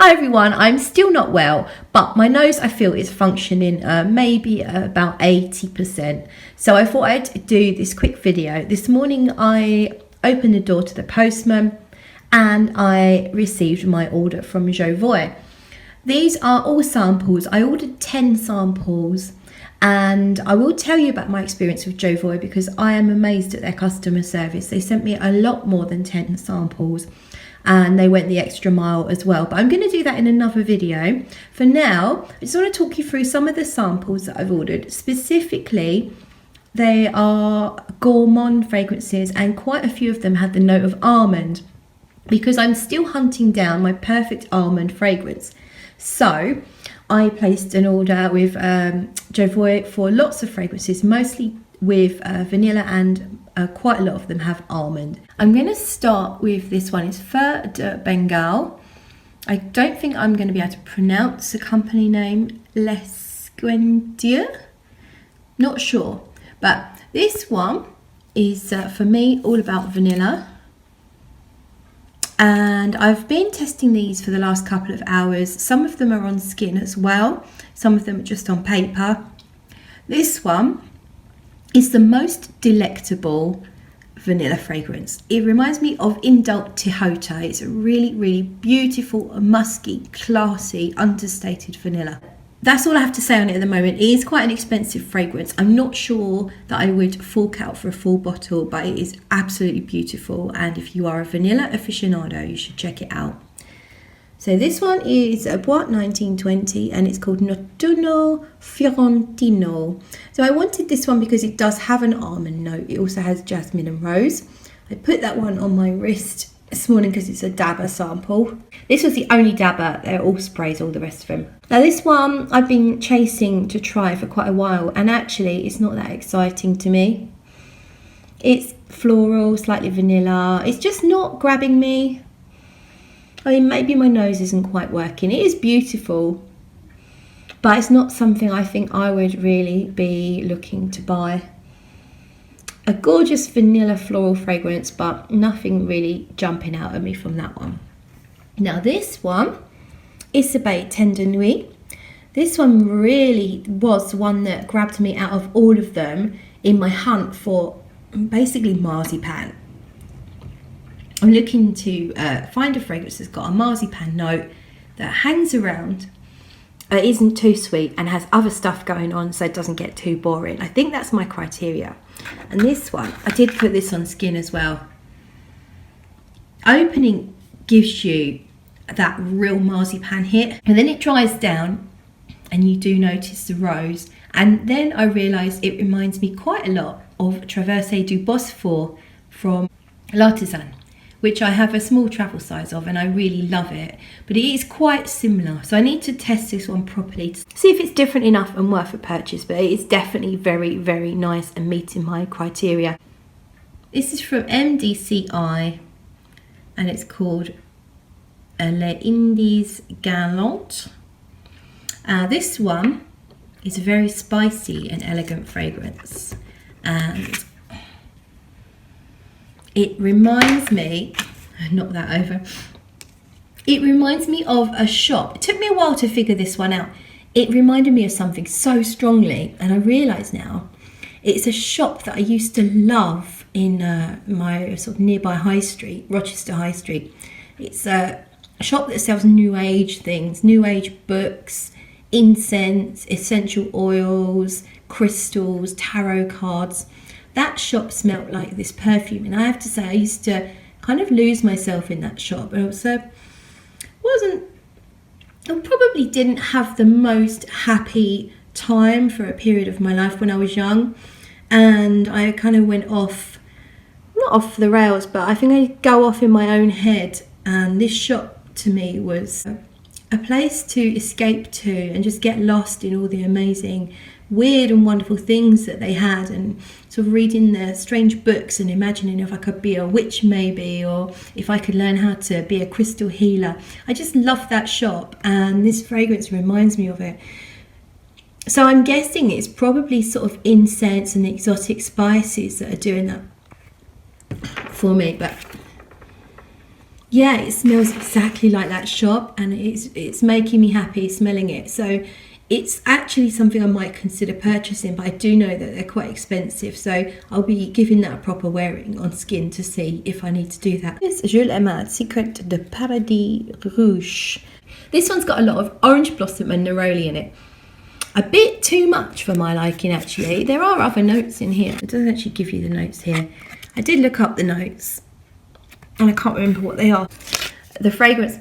Hi everyone, I'm still not well, but my nose I feel is functioning maybe about 80%. So I thought I'd do this quick video. This morning I opened the door to the postman and I received my order from Jovoy. These are all samples. I ordered 10 samples and I will tell you about my experience with Jovoy because I am amazed at their customer service. They sent me a lot more than 10 samples. And they went the extra mile as well. But I'm going to do that in another video. For now, I just want to talk you through some of the samples that I've ordered. Specifically, they are gourmand fragrances and quite a few of them had the note of almond because I'm still hunting down my perfect almond fragrance. So I placed an order with Jovoy for lots of fragrances, mostly with vanilla and quite a lot of them have almond. I'm going to start with this one. It's Fur de Bengal. I don't think I'm going to be able to pronounce the company name. Lesquendier? Not sure. But this one is, for me, all about vanilla. And I've been testing these for the last couple of hours. Some of them are on skin as well. Some of them are just on paper. This one is the most delectable vanilla fragrance. It reminds me of Untitled. It's a really, really beautiful, musky, classy, understated vanilla. That's all I have to say on it at the moment. It is quite an expensive fragrance. I'm not sure that I would fork out for a full bottle, but it is absolutely beautiful. And if you are a vanilla aficionado, you should check it out. So this one is a Boîte 1920 and it's called Nocturnal Fiorentino. So I wanted this one because it does have an almond note. It also has jasmine and rose. I put that one on my wrist this morning because it's a dabber sample. This was the only dabber. They're all sprays, all the rest of them. Now this one I've been chasing to try for quite a while and actually it's not that exciting to me. It's floral, slightly vanilla. It's just not grabbing me. I mean, maybe my nose isn't quite working. It is beautiful, but it's not something I think I would really be looking to buy. A gorgeous vanilla floral fragrance, but nothing really jumping out at me from that one. Now this one is Isabelle Tendre Nuit. This one really was one that grabbed me out of all of them in my hunt for basically marzipan. I'm looking to find a fragrance that's got a marzipan note that hangs around, isn't too sweet and has other stuff going on so it doesn't get too boring. I think that's my criteria. And this one, I did put this on skin as well. Opening gives you that real marzipan hit and then it dries down and you do notice the rose. And then I realised it reminds me quite a lot of Traversée du Bosphore from L'Artisan, which I have a small travel size of and I really love it, but it is quite similar. So I need to test this one properly to see if it's different enough and worth a purchase, but it is definitely very, very nice and meeting my criteria. This is from MDCI and it's called Les Indies Galantes. This one is a very spicy and elegant fragrance and it reminds me, knock that over. It reminds me of a shop. It took me a while to figure this one out. It reminded me of something so strongly, and I realise now it's a shop that I used to love in my sort of nearby high street, Rochester High Street. It's a shop that sells new age things, new age books, incense, essential oils, crystals, tarot cards. That shop smelled like this perfume, and I have to say I used to kind of lose myself in that shop. And also I probably didn't have the most happy time for a period of my life when I was young, and I kind of went off, not off the rails, but I think I go off in my own head, and this shop to me was a place to escape to and just get lost in all the amazing weird and wonderful things that they had, and sort of reading the strange books and imagining if I could be a witch maybe, or if I could learn how to be a crystal healer. I just love that shop and this fragrance reminds me of it. So I'm guessing it's probably sort of incense and exotic spices that are doing that for me. But Yeah, it smells exactly like that shop, and it's making me happy smelling it. So it's actually something I might consider purchasing, but I do know that they're quite expensive, so I'll be giving that a proper wearing on skin to see if I need to do that. This is Jules Emma Secret de Paradis Rouge. This one's got a lot of orange blossom and neroli in it. A bit too much for my liking, actually. There are other notes in here. It doesn't actually give you the notes here. I did look up the notes, and I can't remember what they are. The fragrance,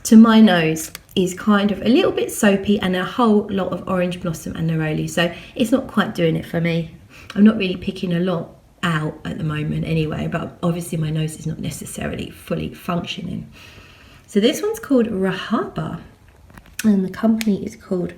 to my nose, is kind of a little bit soapy and a whole lot of orange blossom and neroli. So it's not quite doing it for me. I'm not really picking a lot out at the moment anyway, but obviously my nose is not necessarily fully functioning. So this one's called Ora Haba, and the company is called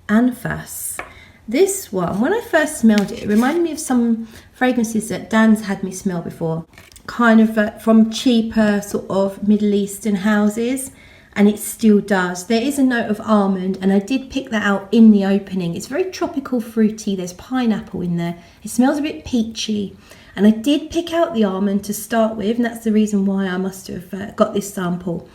Anfas. This one, when I first smelled it, it reminded me of some fragrances that Dan's had me smell before, kind of from cheaper sort of Middle Eastern houses, and it still does. There is a note of almond, and I did pick that out in the opening. It's very tropical fruity. There's pineapple in there. It smells a bit peachy, and I did pick out the almond to start with, and that's the reason why I must have got this sample.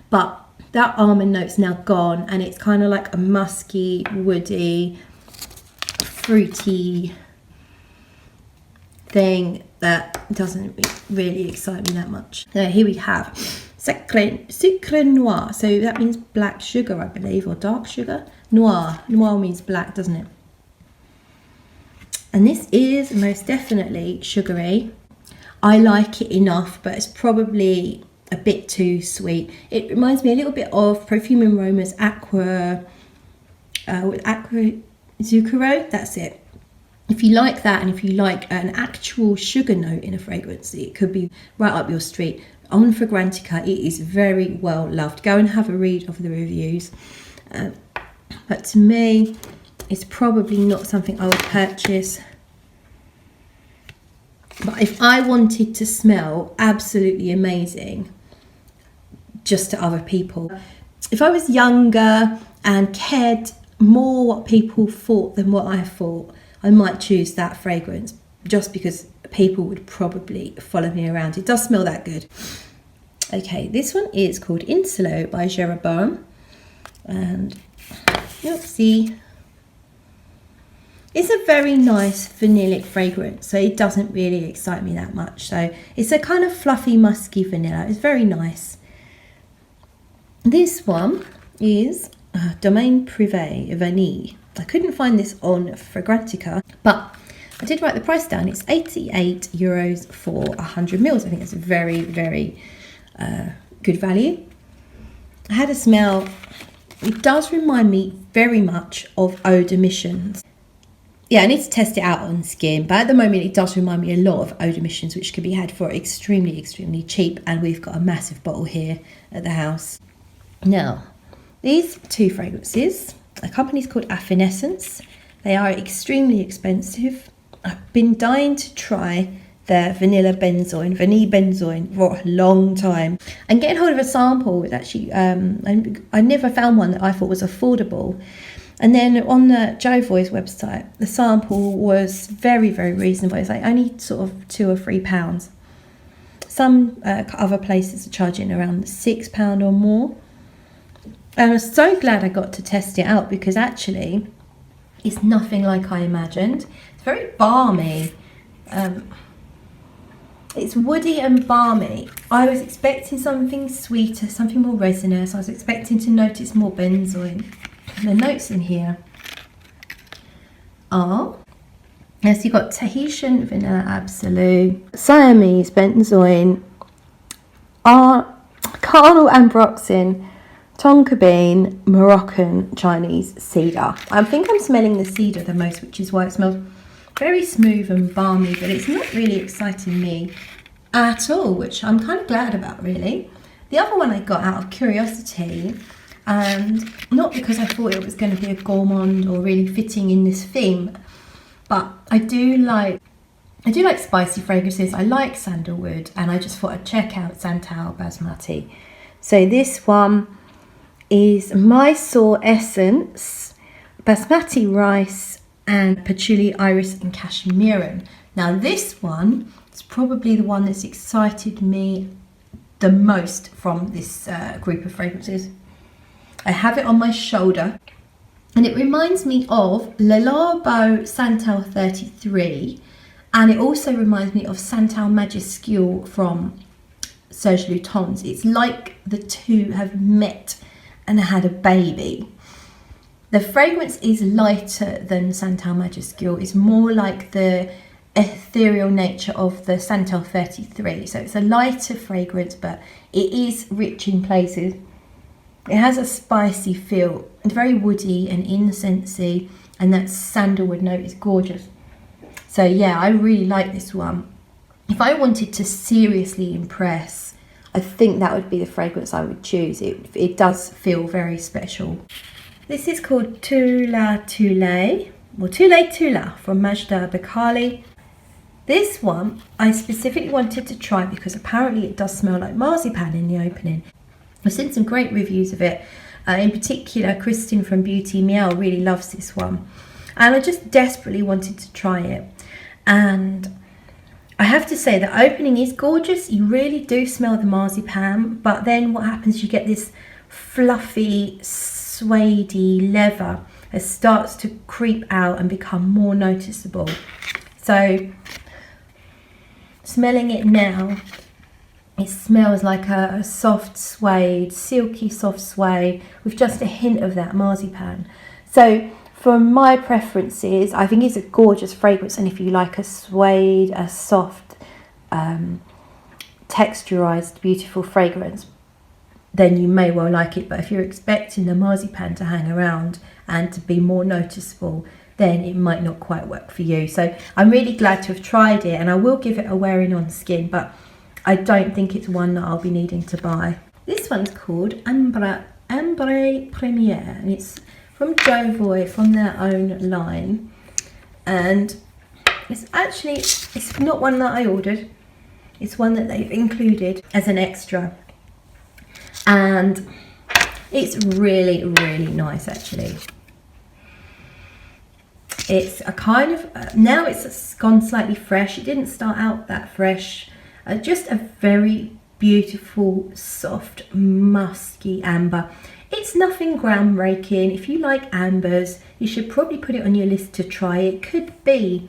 But that almond note's now gone, and it's kind of like a musky, woody, fruity thing that doesn't really excite me that much. So here we have sucre noir. So that means black sugar, I believe, or dark sugar. Noir means black, doesn't it? And this is most definitely sugary. I like it enough, but it's probably a bit too sweet. It reminds me a little bit of Perfume Aroma's Aqua Zucchero. That's it. If you like that, and if you like an actual sugar note in a fragrance, it could be right up your street. On Fragrantica, it is very well loved. Go and have a read of the reviews. But to me, it's probably not something I would purchase. But if I wanted to smell absolutely amazing just to other people, if I was younger and cared more what people thought than what I thought, I might choose that fragrance just because people would probably follow me around. It does smell that good. Okay, this one is called Insolo by Jeroboam, and oopsie. It's a very nice vanillic fragrance, so it doesn't really excite me that much. So it's a kind of fluffy, musky vanilla. It's very nice. This one is Domaine Prive Vanille. I couldn't find this on Fragrantica, but I did write the price down. It's €88 for 100 mils. I think it's a very, very good value. I had a smell. It does remind me very much of Eau de Missions. Yeah, I need to test it out on skin, but at the moment it does remind me a lot of Eau de Missions, which can be had for extremely, extremely cheap, and we've got a massive bottle here at the house. Now, these two fragrances, a company's called Affinescence. They are extremely expensive. I've been dying to try their vanille benzoin for a long time, and getting hold of a sample was actually I never found one that I thought was affordable. And then on the Jovoy's website, the sample was very, very reasonable. It's like only sort of £2 or £3. Some other places are charging around £6 or more. And I was so glad I got to test it out, because actually it's nothing like I imagined. It's very balmy. It's woody and balmy. I was expecting something sweeter, something more resinous. I was expecting to notice more benzoin. The notes in here are, yes, you've got Tahitian Vanilla Absolute, Siamese Benzoin, Carnal Ambroxan, Tonka Bean, Moroccan Chinese Cedar. I think I'm smelling the cedar the most, which is why it smells very smooth and balmy, but it's not really exciting me at all, which I'm kind of glad about, really. The other one I got out of curiosity, and not because I thought it was going to be a gourmand or really fitting in this theme, but I do like spicy fragrances. I like sandalwood, and I just thought I'd check out Santal Basmati. So this one is Mysore Essence, Basmati rice, and patchouli, iris, and cashmeran. Now this one is probably the one that's excited me the the most from this group of fragrances. I have it on my shoulder, and it reminds me of Le Labo Santal 33, and it also reminds me of Santal Majuscule from Serge Lutens. It's like the two have met and had a baby. The fragrance is lighter than Santal Majuscule. It's more like the ethereal nature of the Santal 33. So it's a lighter fragrance, but it is rich in places. It has a spicy feel, and very woody and incensey, and that sandalwood note is gorgeous. So yeah, I really like this one. If I wanted to seriously impress, I think that would be the fragrance I would choose. It does feel very special. This is called Tula Tule, or Tule Tula from Majda Bakali. This one I specifically wanted to try because apparently it does smell like marzipan in the opening. I've seen some great reviews of it. In particular, Kristin from Beauty Miel really loves this one. And I just desperately wanted to try it. And I have to say the opening is gorgeous. You really do smell the marzipan. But then what happens, you get this fluffy, suedey leather that starts to creep out and become more noticeable. So smelling it now, it smells like a soft suede, silky soft suede with just a hint of that marzipan. So for my preferences, I think it's a gorgeous fragrance, and if you like a suede, a soft, texturized, beautiful fragrance, then you may well like it. But if you're expecting the marzipan to hang around and to be more noticeable, then it might not quite work for you. So I'm really glad to have tried it, and I will give it a wearing on skin, but I don't think it's one that I'll be needing to buy. This one's called Ambre Premiere, and it's from Jovoy, from their own line. And it's not one that I ordered. It's one that they've included as an extra. And it's really, really nice actually. It's a kind of, now it's gone slightly fresh. It didn't start out that fresh. Just a very beautiful, soft, musky amber. It's nothing groundbreaking. If you like ambers, you should probably put it on your list to try. It could be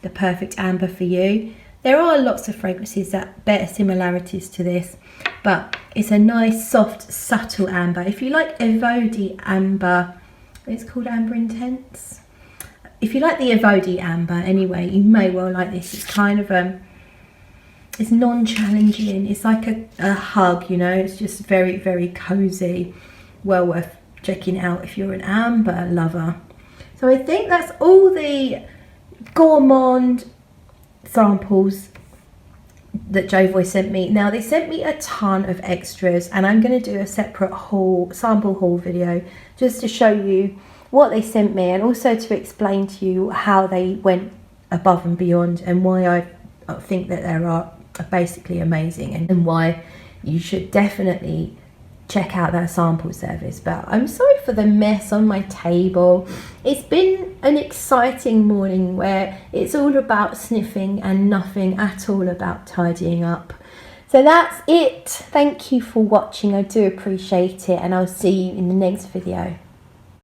the perfect amber for you. There are lots of fragrances that bear similarities to this, but it's a nice, soft, subtle amber. If you like Evodi amber, it's called Amber Intense. If you like the Evodi amber anyway, you may well like this. It's kind of it's non-challenging. It's like a hug, you know. It's just very, very cozy. Well worth checking out if you're an amber lover. So I think that's all the gourmand samples that Jovoy sent me. Now they sent me a ton of extras, and I'm going to do a separate sample haul video just to show you what they sent me, and also to explain to you how they went above and beyond, and why I think that they are basically amazing, and why you should definitely check out their sample service. But I'm sorry for the mess on my table. It's been an exciting morning where it's all about sniffing and nothing at all about tidying up. So that's it. Thank you for watching. I do appreciate it, and I'll see you in the next video.